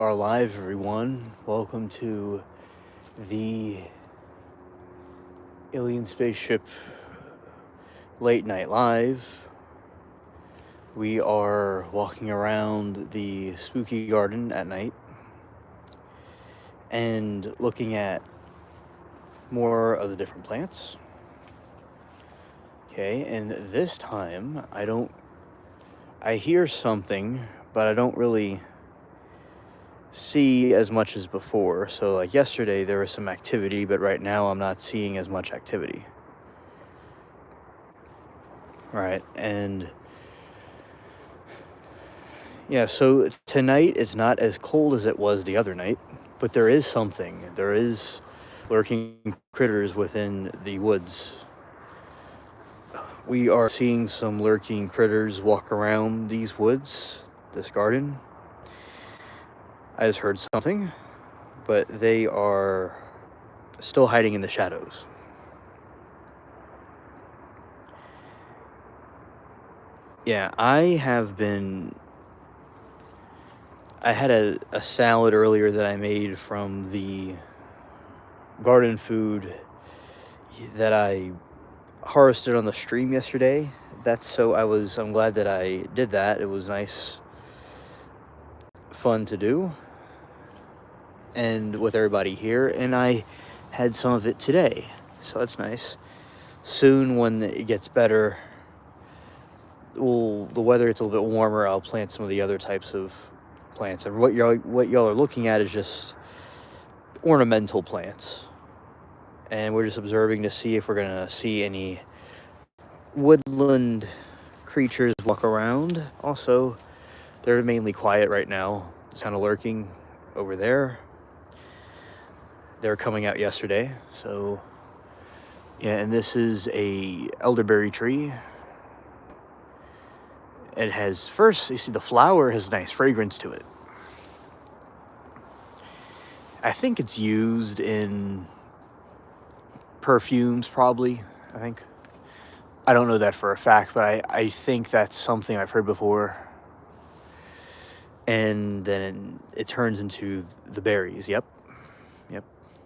Are live, everyone. Welcome to the Alien Spaceship Late Night Live. We are walking around the spooky garden at night and looking at more of the different plants. Okay, and this time I hear something, but I don't really see as much as before. So like yesterday there was some activity, but right now I'm not seeing as much activity. Right. And yeah, so tonight it's not as cold as it was the other night, but there is something. There is lurking critters within the woods. We are seeing some lurking critters walk around these woods, this garden. I just heard something, but they are still hiding in the shadows. Yeah, I had a salad earlier that I made from the garden food that I harvested on the stream yesterday. I'm glad that I did that. It was nice, fun to do, and with everybody here, and I had some of it today, so that's nice. Soon, when it gets better, the weather gets a little bit warmer, I'll plant some of the other types of plants. And what y'all are looking at is just ornamental plants, and we're just observing to see if we're gonna see any woodland creatures walk around. Also, they're mainly quiet right now, just kind of lurking over there. They were coming out yesterday, so yeah. And this is a elderberry tree. It has, first you see the flower has nice fragrance to it. I think it's used in perfumes, probably. I don't know that for a fact, but I think that's something I've heard before. And then it turns into the berries. Yep.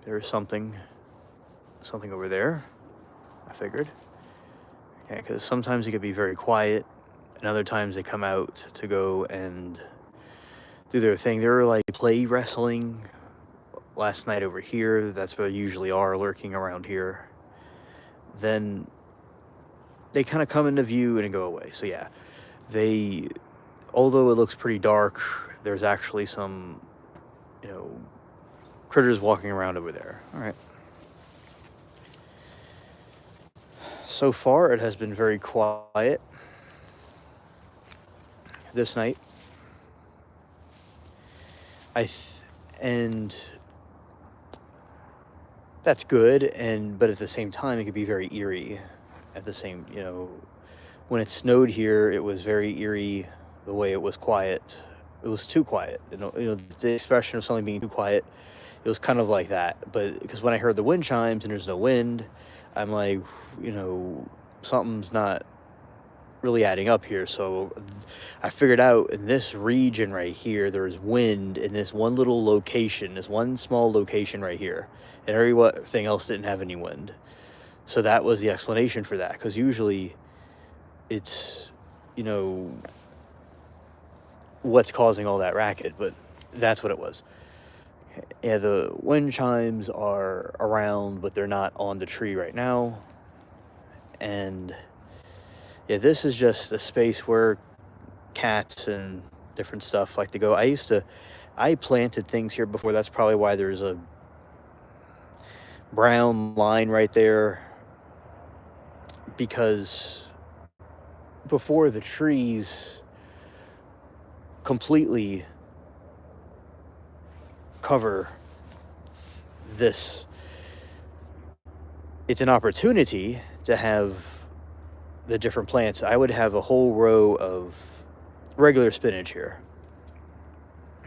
There's something over there, I figured. Okay, because sometimes it could be very quiet, and other times they come out to go and do their thing. They were like play wrestling last night over here. That's where they usually are, lurking around here. Then they kind of come into view and go away. So yeah, although it looks pretty dark, there's actually some, critters walking around over there. All right. So far, it has been very quiet this night. And that's good, but at the same time, it could be very eerie. When it snowed here, it was very eerie the way it was quiet. It was too quiet. The expression of something being too quiet, it was kind of like that. But because when I heard the wind chimes and there's no wind, I'm like, something's not really adding up here. So I figured out in this region right here, there's wind in this one little location, this one small location right here, and everything else didn't have any wind. So that was the explanation for that, because usually it's, what's causing all that racket, but that's what it was. Yeah, the wind chimes are around, but they're not on the tree right now. And yeah, this is just a space where cats and different stuff like to go. I planted things here before. That's probably why there's a brown line right there, because before the trees completely cover this, it's an opportunity to have the different plants. I would have a whole row of regular spinach here.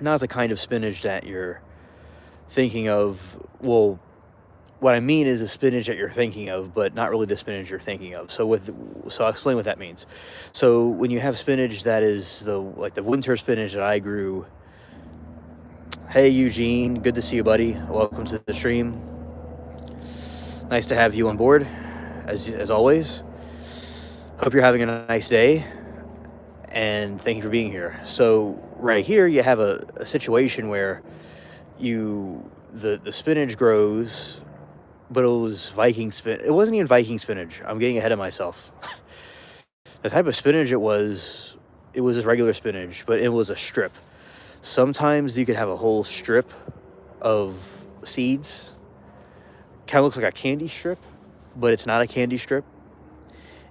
Not the kind of spinach that you're thinking of. Well, what I mean is the spinach that you're thinking of, but not really the spinach you're thinking of. So I'll explain what that means. So when you have spinach that is the winter spinach that I grew Hey Eugene, good to see you, buddy. Welcome to the stream. Nice to have you on board, as always. Hope you're having a nice day, and thank you for being here. So right here, you have a situation where the spinach grows, but it was Viking spin. It wasn't even Viking spinach. I'm getting ahead of myself. The type of spinach it was just regular spinach, but it was a strip. Sometimes you could have a whole strip of seeds. Kind of looks like a candy strip, but it's not a candy strip.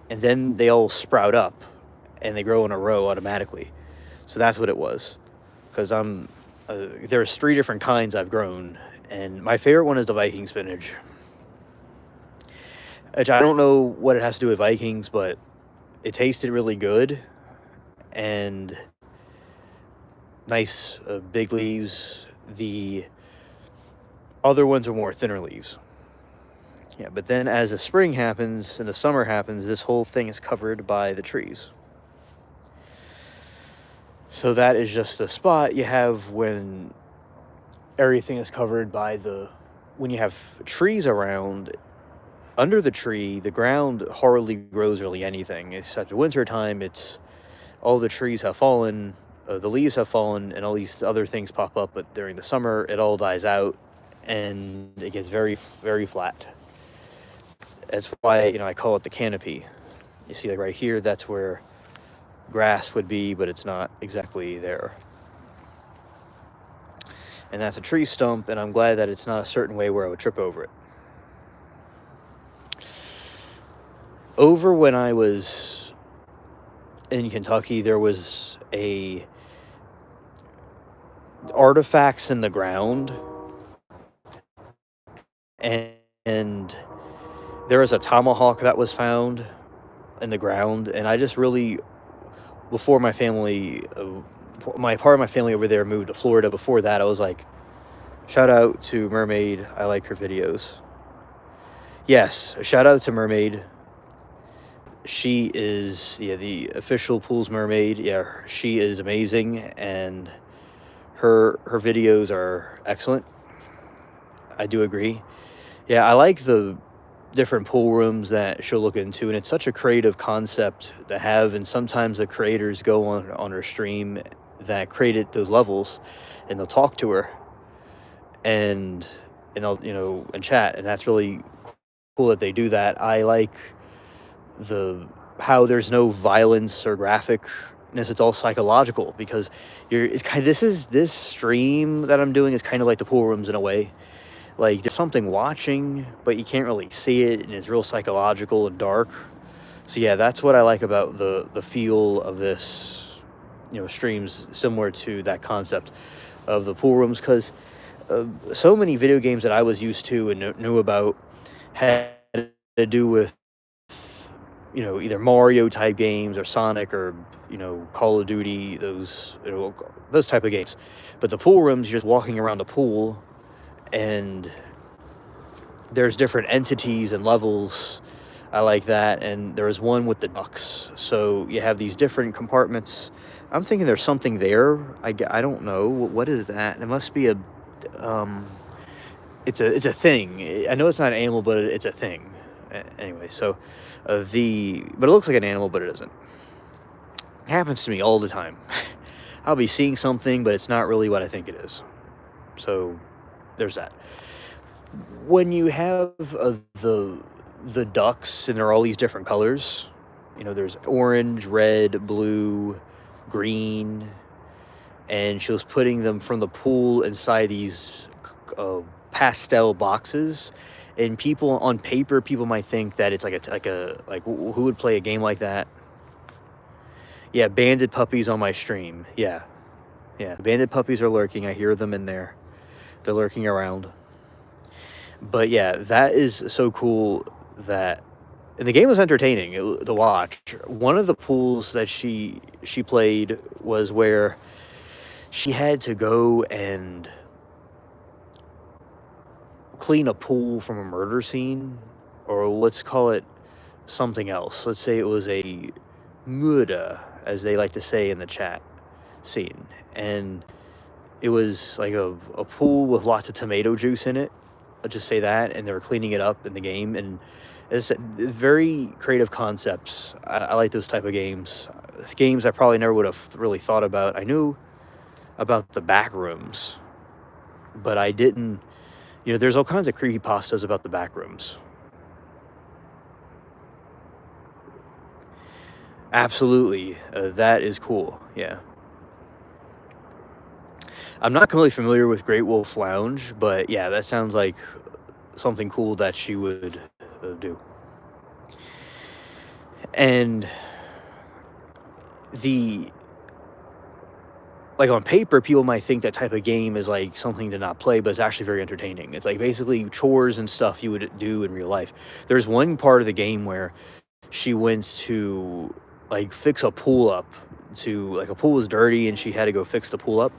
And then they all sprout up and they grow in a row automatically. So that's what it was. Because there's 3 different kinds I've grown, and my favorite one is the Viking spinach. Which I don't know what it has to do with Vikings, but it tasted really good and nice big leaves. The other ones are more thinner leaves. Yeah, but then as the spring happens and the summer happens, this whole thing is covered by the trees. So that is just a spot you have when everything is covered by when you have trees around. Under the tree, the ground hardly grows really anything. Except in winter time, it's all the trees have fallen, the leaves have fallen, and all these other things pop up. But during the summer, it all dies out, and it gets very, very flat. That's why I call it the canopy. You see, like right here, that's where grass would be, but it's not exactly there. And that's a tree stump, and I'm glad that it's not a certain way where I would trip over it. Over when I was in Kentucky, there was artifacts in the ground, and there was a tomahawk that was found in the ground, and I just really, before my family, part of my family over there moved to Florida. Before that, I was like, shout out to Mermaid. I like her videos. Yes, shout out to Mermaid. She is the official Pools Mermaid. Yeah, she is amazing, and her videos are excellent. I do agree. Yeah, I like the different pool rooms that she'll look into, and it's such a creative concept to have. And sometimes the creators go on her stream that created those levels, and they'll talk to her and I'll and chat, and that's really cool that they do that. I like how there's no violence or graphicness. It's all psychological, because this stream that I'm doing is kind of like the pool rooms in a way. Like, there's something watching, but you can't really see it, and it's real psychological and dark. So yeah, that's what I like about the feel of this streams, similar to that concept of the pool rooms, because so many video games that I was used to and knew about had to do with either Mario type games or Sonic or Call of Duty, those type of games. But the pool rooms, you're just walking around the pool, and there's different entities and levels. I like that. And there's one with the ducks, so you have these different compartments. I'm thinking there's something there. I don't know what is that. It must be it's a thing. I know it's not an animal, but it's a thing. Anyway, so but it looks like an animal, but it isn't. It happens to me all the time. I'll be seeing something, but it's not really what I think it is. So there's that. When you have the ducks, and there are all these different colors, there's orange, red, blue, green, and she was putting them from the pool inside these pastel boxes. And on paper, people might think that it's like who would play a game like that? Yeah, banded puppies on my stream. Yeah, banded puppies are lurking. I hear them in there. They're lurking around. But yeah, that is so cool and the game was entertaining to watch. One of the pools that she played was where she had to go and clean a pool from a murder scene, or let's call it something else. Let's say it was a murder, as they like to say in the chat scene. And It was like a pool with lots of tomato juice in it. I'll just say that, and they were cleaning it up in the game, and it's very creative concepts. I like those type of games. Games I probably never would have really thought about. I knew about the back rooms, but I didn't. There's all kinds of creepypastas about the back rooms. Absolutely, that is cool. Yeah, I'm not completely familiar with Great Wolf Lounge, but yeah, that sounds like something cool that she would do. And the like on paper, people might think that type of game is like something to not play, but it's actually very entertaining. It's like basically chores and stuff you would do in real life. There's one part of the game where she went to like fix a pool up to like a pool was dirty and she had to go fix the pool up.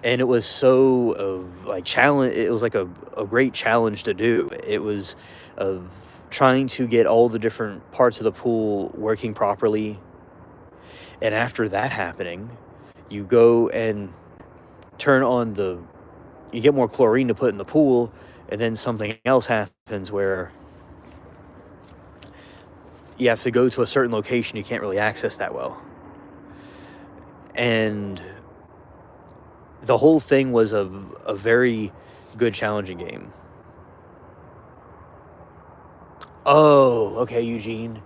And it was so like challenge. It was like a great challenge to do. It was uh, trying to get all the different parts of the pool working properly. And after that happening, you go and turn on you get more chlorine to put in the pool, and then something else happens where you have to go to a certain location you can't really access that well. And the whole thing was a very good challenging game. Oh, okay, Eugene.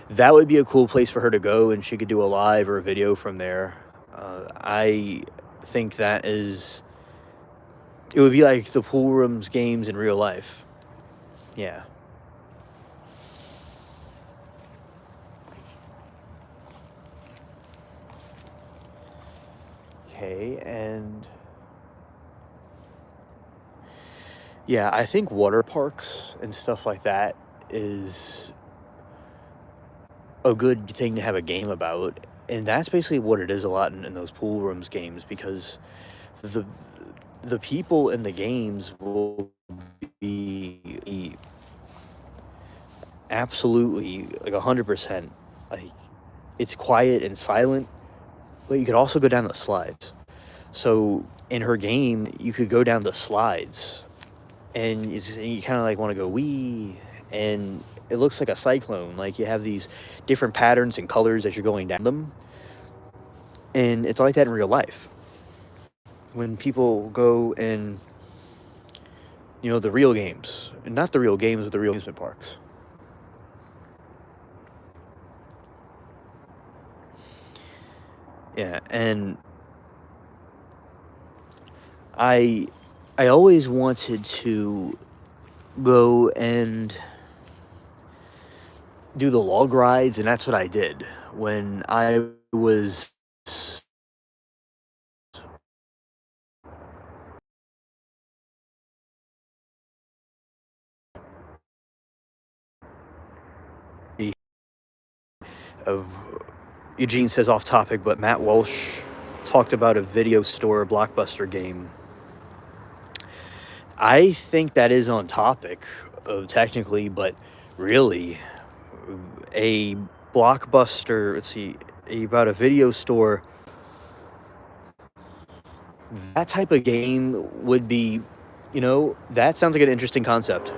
That would be a cool place for her to go, and she could do a live or a video from there. I think it would be like the pool rooms games in real life. Yeah. Okay, and yeah, I think water parks and stuff like that is a good thing to have a game about. And that's basically what it is a lot in those pool rooms games, because the the people in the games will be absolutely like 100%. Like it's quiet and silent, but you could also go down the slides. So in her game, you could go down the slides, and you kind of like want to go wee, and it looks like a cyclone. Like you have these different patterns and colors as you're going down them, and it's like that in real life. When people go and the real games, and not the real games, but the real amusement parks. Yeah, and I I always wanted to go and do the log rides, and that's what I did when I was of Eugene says off topic, but Matt Walsh talked about a video store Blockbuster game. I think that is on topic, technically, but really, a Blockbuster. Let's see, about a video store. That type of game would be, that sounds like an interesting concept.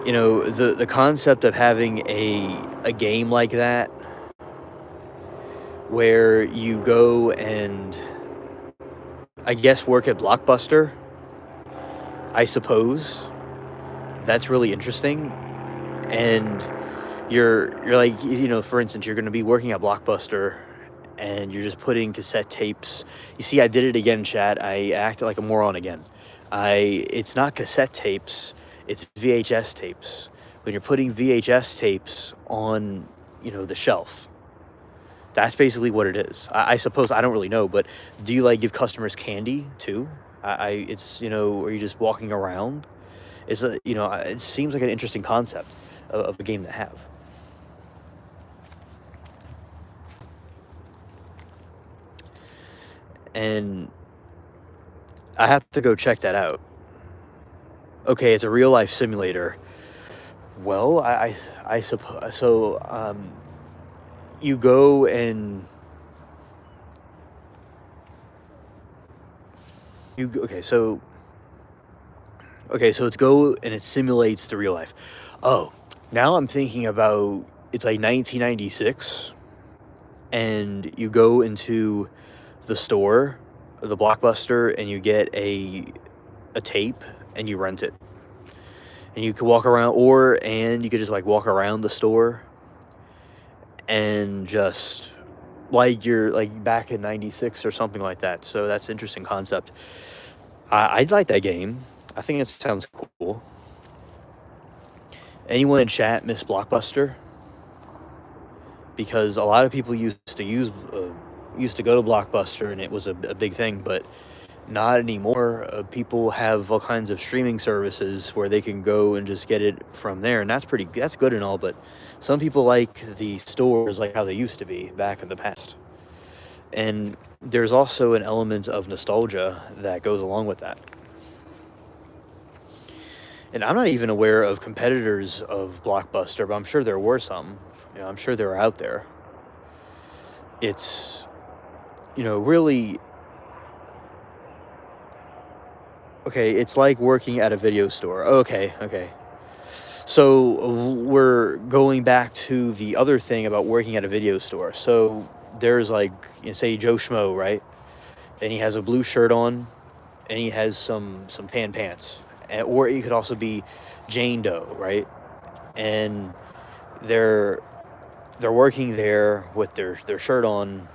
The concept of having a game like that where you go and I guess work at Blockbuster, I suppose. That's really interesting. And you're like, for instance, you're going to be working at Blockbuster and you're just putting cassette tapes. You see, I did it again, chat. I acted like a moron again. It's not cassette tapes, it's VHS tapes. When you're putting VHS tapes on, the shelf. That's basically what it is. I suppose, I don't really know, but do you like give customers candy too? It's, are you just walking around? It seems like an interesting concept of a game to have. And I have to go check that out. Okay, it's a real life simulator. Well, I suppose so. You go and okay, so it's Go and it simulates the real life. Oh, now I'm thinking about it's like 1996, and you go into the store, the Blockbuster, and you get a tape and you rent it, and you can walk around, and you could just like walk around the store and just like you're like back in '96 or something like that. So that's an interesting concept. I'd like that game. I think it sounds cool. Anyone in chat miss Blockbuster? Because a lot of people used to go to Blockbuster and it was a big thing, but not anymore. People have all kinds of streaming services where they can go and just get it from there, and that's good and all. But some people like the stores like how they used to be back in the past, and there's also an element of nostalgia that goes along with that. And I'm not even aware of competitors of Blockbuster, but I'm sure there were some. I'm sure they're out there. It's, really okay. It's like working at a video store. Okay, okay. So we're going back to the other thing about working at a video store. So there's like, say Joe Schmo, right? And he has a blue shirt on, and he has some tan pants, or he could also be Jane Doe, right? And they're working there with their shirt on.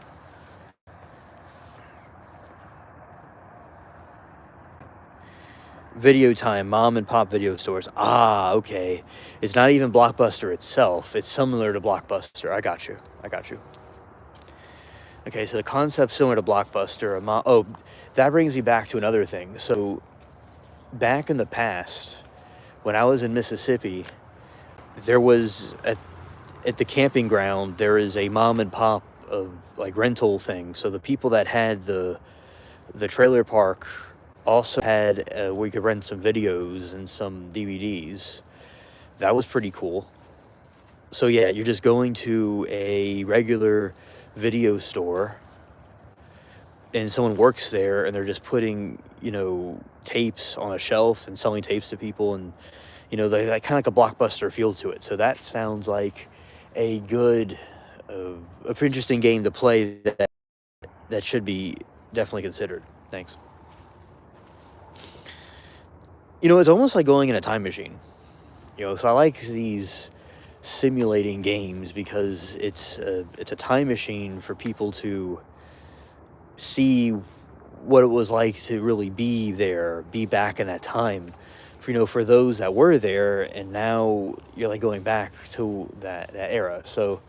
Video Time, mom and pop video stores. Ah, okay. It's not even Blockbuster itself. It's similar to Blockbuster. I got you. Okay, so the concept's similar to Blockbuster. That brings me back to another thing. So back in the past, when I was in Mississippi, there was at the camping ground, there is a mom and pop like rental thing. So the people that had the trailer park also had we could rent some videos and some DVDs. That was pretty cool. So yeah, you're just going to a regular video store and someone works there and they're just putting, tapes on a shelf and selling tapes to people, and they kind of like a Blockbuster feel to it. So that sounds like a good a pretty interesting game to play that should be definitely considered. Thanks. It's almost like going in a time machine. So I like these simulating games because it's a time machine for people to see what it was like to really be there, be back in that time. For those that were there, and now you're like going back to that era. So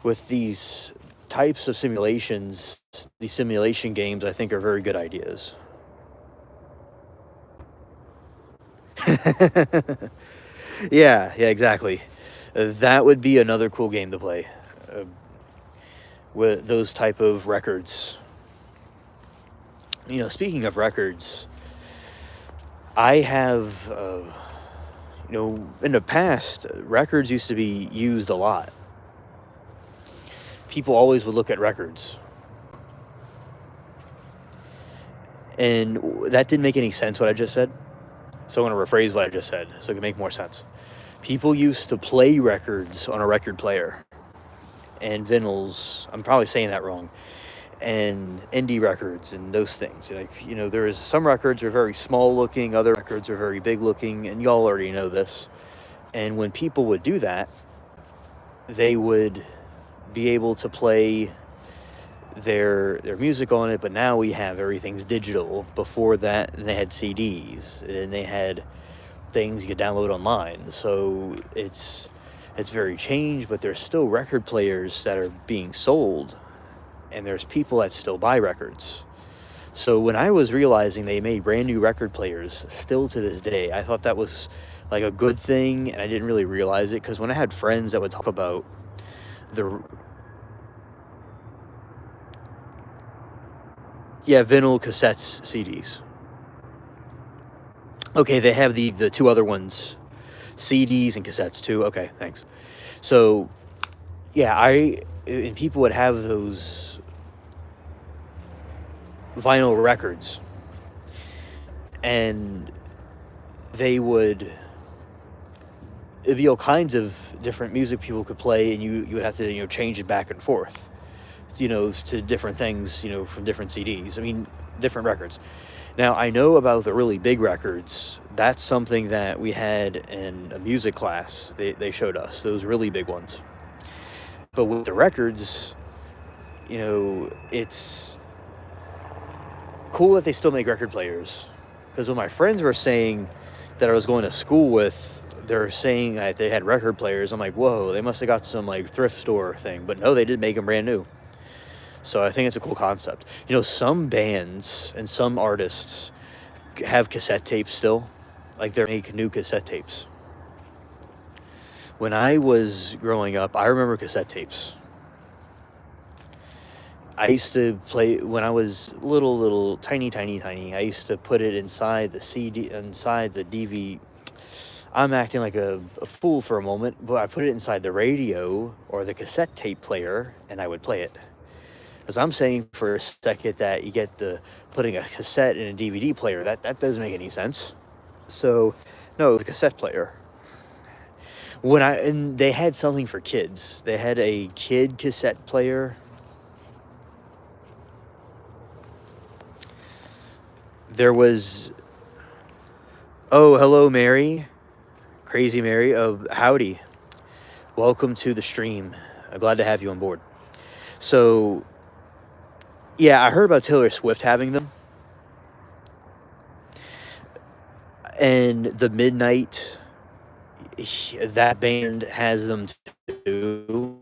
with these types of simulations, these simulation games, I think are very good ideas. Yeah, exactly. That would be another cool game to play with those type of records. Speaking of records, I have, in the past, records used to be used a lot. People always would look at records. And that didn't make any sense, what I just said. So I'm going to rephrase what I just said so it can make more sense. People used to play records on a record player and vinyls. I'm probably saying that wrong. And indie records and those things. There is some records are very small looking, other records are very big looking, and y'all already know this. And when people would do that, they would be able to play their music on it, but now we have everything's digital. Before that, they had CDs, and they had things you could download online. So it's very changed, but there's still record players that are being sold, and there's people that still buy records. So when I was realizing they made brand new record players still to this day, I thought that was like a good thing, and I didn't really realize it, because when I had friends that would talk about vinyl, cassettes, CDs. Okay, they have the two other ones, CDs and cassettes too. Okay, thanks. So, yeah, and people would have those vinyl records, and they would it'd be all kinds of different music people could play, and you would have to change it back and forth, to different things, from different CDs. I mean, different records. Now, I know about the really big records. That's something that we had in a music class. They showed us those really big ones. But with the records, it's cool that they still make record players. Because when my friends were saying that I was going to school with, they're saying that they had record players. I'm like, whoa, they must have got some like thrift store thing. But no, they did make them brand new. So I think it's a cool concept. Some bands and some artists have cassette tapes still. Like, they make new cassette tapes. When I was growing up, I remember cassette tapes. I used to play when I was little, tiny. I used to put it inside the CD, inside the DV. I'm acting like a fool for a moment, but I put it inside the radio or the cassette tape player, and I would play it. Because I'm saying for a second that you get putting a cassette in a DVD player. That doesn't make any sense. So, no, the cassette player. And they had something for kids. They had a kid cassette player. There was, oh, hello, Mary. Crazy Mary. Howdy. Welcome to the stream. I'm glad to have you on board. So, yeah, I heard about Taylor Swift having them. And the Midnight, that band has them too.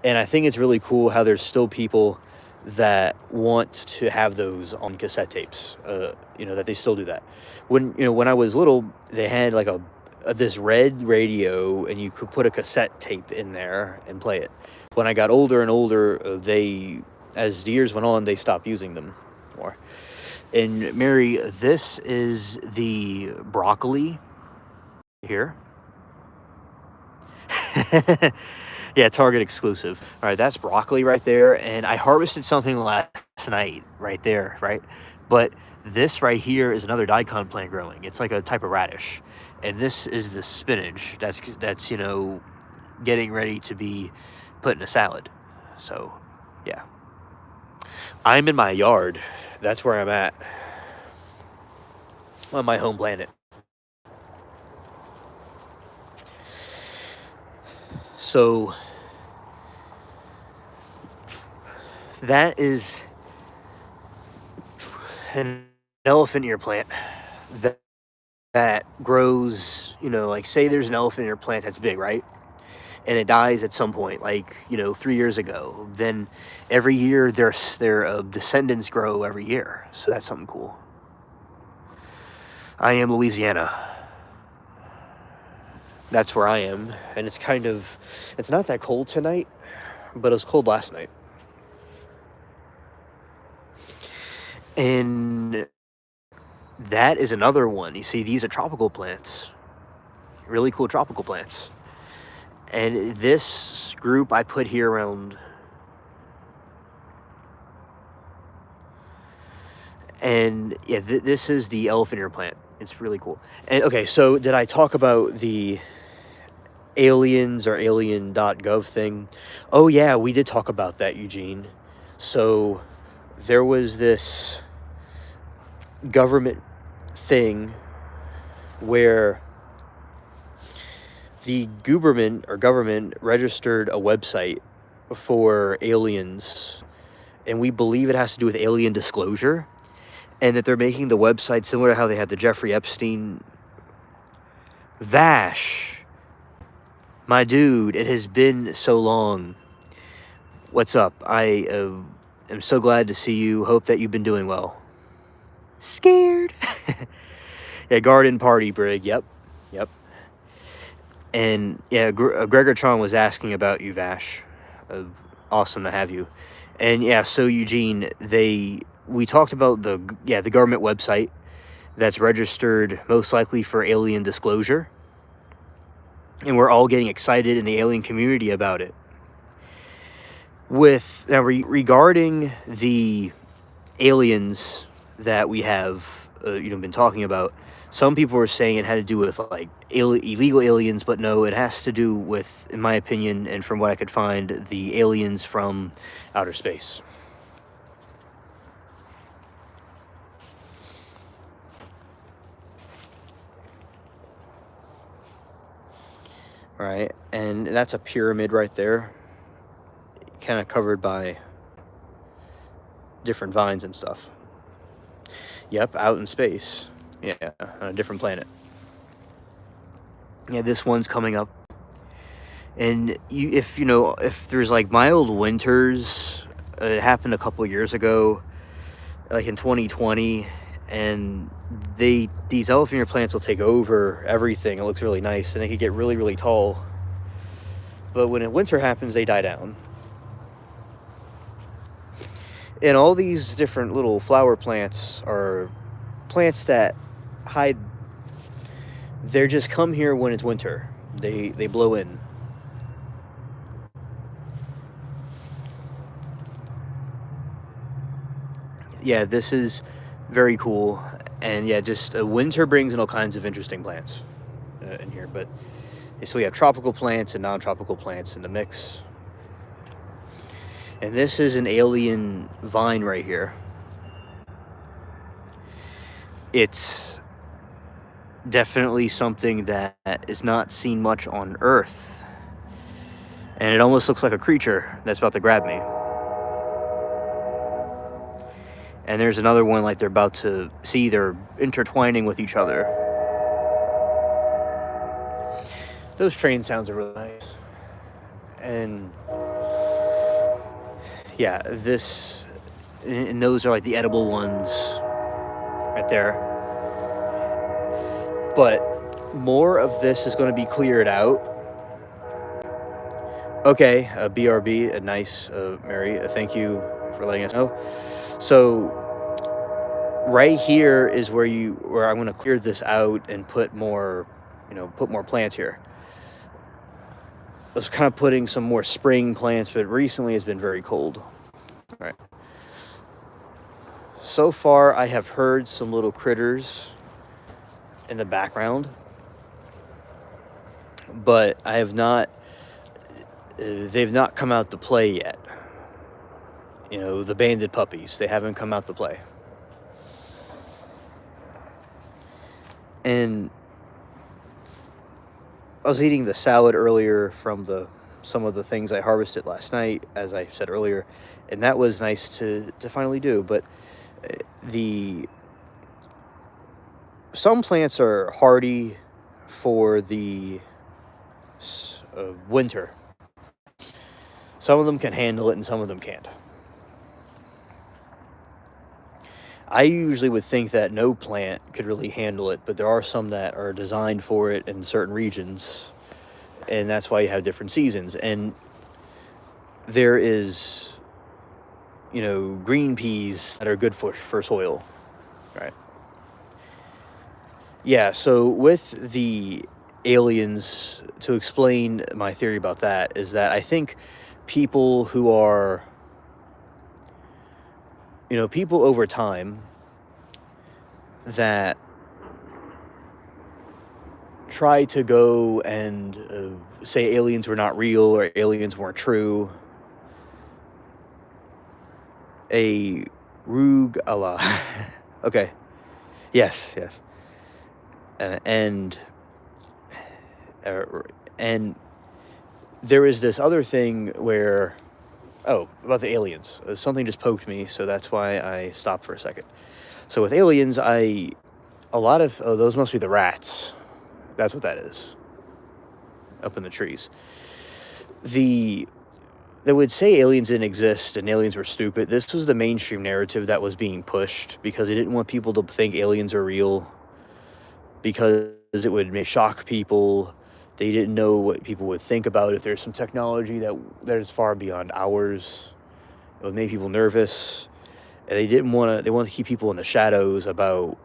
And I think it's really cool how there's still people that want to have those on cassette tapes, that they still do that. When I was little, they had like this red radio, and you could put a cassette tape in there and play it. When I got older and older, as the years went on, they stopped using them more. And Mary, this is the broccoli here. Yeah, Target exclusive. All right, that's broccoli right there. And I harvested something last night right there, right? But this right here is another daikon plant growing. It's like a type of radish. And this is the spinach that's getting ready to be put in a salad. So, yeah. I'm in my yard. That's where I'm at. On my home planet. So, that is an elephant ear plant that grows, like, say there's an elephant ear plant that's big, right? And it dies at some point, like, 3 years ago. Then every year their descendants grow every year. So that's something cool. I am Louisiana. That's where I am. And it's not that cold tonight, but it was cold last night. And that is another one. You see, these are tropical plants. Really cool tropical plants. And this group I put here around. And yeah, this is the elephant ear plant. It's really cool. And okay, so did I talk about the aliens or alien.gov thing? Oh yeah, we did talk about that, Eugene. So there was this government thing where the government registered a website for aliens, and we believe it has to do with alien disclosure, and that they're making the website similar to how they had the Jeffrey Epstein. Vash, my dude, it has been so long. What's up? I am so glad to see you. Hope that you've been doing well. Scared. Yeah, garden party, Brig. Yep. And yeah, Gregor Tron was asking about you, Vash. Awesome to have you. And yeah, so Eugene, we talked about the government website that's registered most likely for alien disclosure. And we're all getting excited in the alien community about it. Regarding the aliens that we have been talking about. Some people were saying it had to do with like illegal aliens, but no, it has to do with, in my opinion, and from what I could find, the aliens from outer space. Right, and that's a pyramid right there, kind of covered by different vines and stuff. Yep, out in space. Yeah, on a different planet. Yeah, this one's coming up. And if there's like mild winters, it happened a couple years ago, like in 2020, and these elephant plants will take over everything. It looks really nice, and they could get really, really tall. But when winter happens, they die down. And all these different little flower plants are plants that hide. They just come here when it's winter. They blow in. Yeah, this is very cool. And yeah, just winter brings in all kinds of interesting plants in here. But so we have tropical plants and non-tropical plants in the mix. And this is an alien vine right here. It's definitely something that is not seen much on Earth. And it almost looks like a creature that's about to grab me. And there's another one like they're about to see, they're intertwining with each other. Those train sounds are really nice. And yeah, and those are like the edible ones right there. But more of this is going to be cleared out. Okay, BRB, a nice, Mary, thank you for letting us know. So right here is where I'm going to clear this out and put more plants here. I was kind of putting some more spring plants, but recently it's been very cold. All right. So far, I have heard some little critters in the background, but I have not. They've not come out to play yet. The banded puppies. They haven't come out to play. And I was eating the salad earlier from some of the things I harvested last night, as I said earlier, and that was nice to finally do. But some plants are hardy for the winter. Some of them can handle it and some of them can't. I usually would think that no plant could really handle it, but there are some that are designed for it in certain regions, and that's why you have different seasons. And there is, green peas that are good for soil, right? Yeah, so with the aliens, to explain my theory about that, is that I think people who are, people over time that try to go and say aliens were not real or aliens weren't true. A Rug Allah. Okay. Yes. And there is this other thing where, about the aliens. Something just poked me, so that's why I stopped for a second. So with aliens, a lot of those must be the rats. That's what that is. Up in the trees. They would say aliens didn't exist and aliens were stupid. This was the mainstream narrative that was being pushed because they didn't want people to think aliens are real, because it would shock people. They didn't know what people would think about if there's some technology that is far beyond ours. It would make people nervous, and they wanted to keep people in the shadows about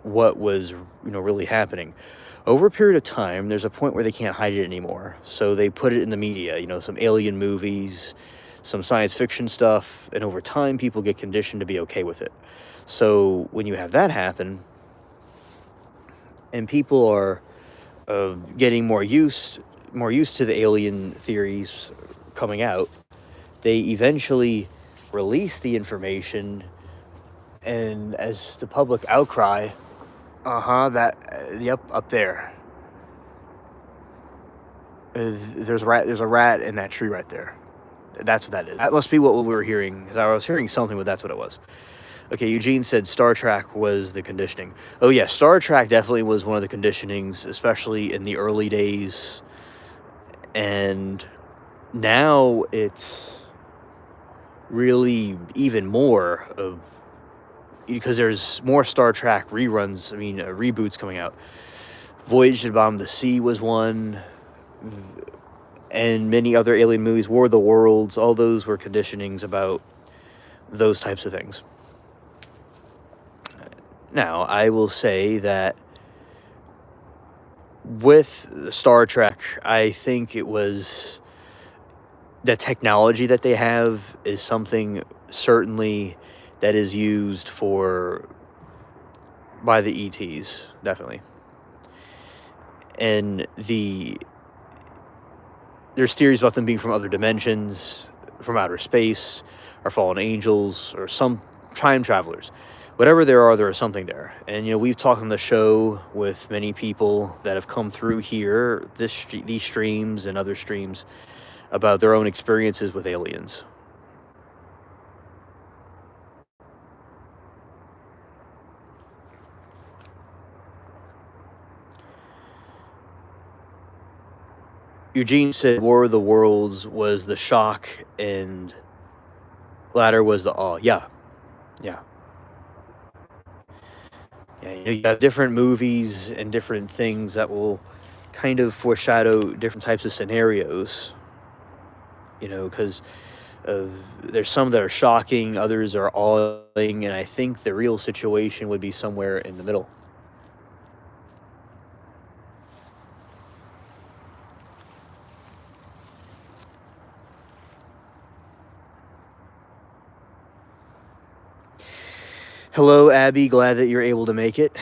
what was really happening. Over a period of time, there's a point where they can't hide it anymore, so they put it in the media. Some alien movies, some science fiction stuff, and over time, people get conditioned to be okay with it. So when you have that happen, and people are getting more used to the alien theories coming out, they eventually release the information, and as the public outcry, yep, up there. There's a rat in that tree right there. That's what that is. That must be what we were hearing, because I was hearing something, but that's what it was. Okay, Eugene said Star Trek was the conditioning. Oh yeah, Star Trek definitely was one of the conditionings, especially in the early days. And now it's really even more of, because there's more Star Trek reruns, reboots coming out. Voyage to the Bottom of the Sea was one, and many other alien movies, War of the Worlds, all those were conditionings about those types of things. Now, I will say that with Star Trek, I think it was the technology that they have is something certainly that is used by the ETs, definitely. And there's theories about them being from other dimensions, from outer space, or fallen angels, or some time travelers. Whatever there is something there. And, we've talked on the show with many people that have come through here, these streams and other streams, about their own experiences with aliens. Eugene said War of the Worlds was the shock and latter was the awe. Yeah. Yeah. Yeah, you have different movies and different things that will kind of foreshadow different types of scenarios. Because there's some that are shocking, others are awing, and I think the real situation would be somewhere in the middle. Hello, Abby. Glad that you're able to make it.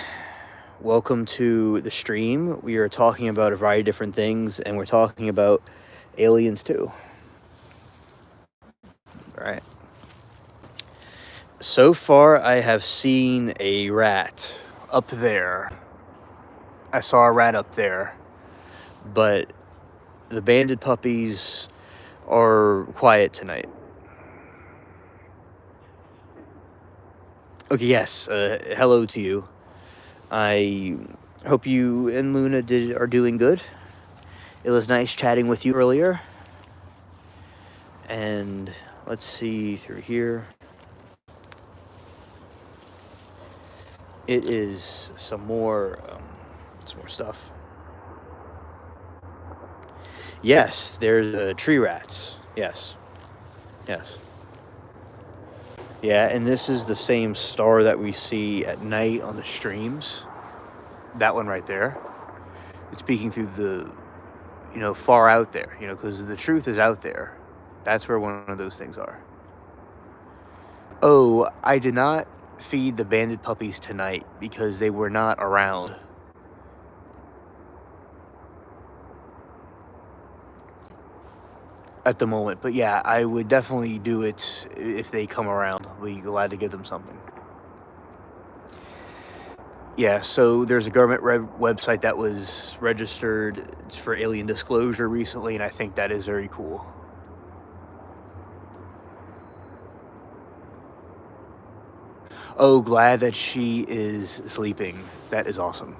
Welcome to the stream. We are talking about a variety of different things, and we're talking about aliens too. All right. So far, I have seen a rat up there. I saw a rat up there, but the banded puppies are quiet tonight. Okay, yes. Hello to you. I hope you and Luna are doing good. It was nice chatting with you earlier. And let's see through here. It is some more stuff. Yes, there's tree rats. Yes. Yeah, and this is the same star that we see at night on the streams. That one right there. It's peeking through the, far out there, because the truth is out there. That's where one of those things are. Oh, I did not feed the banded puppies tonight because they were not around. At the moment, but yeah, I would definitely do it if they come around. I'll be glad to give them something. Yeah, so there's a government website that was registered for alien disclosure recently, and I think that is very cool. Oh, glad that she is sleeping. That is awesome.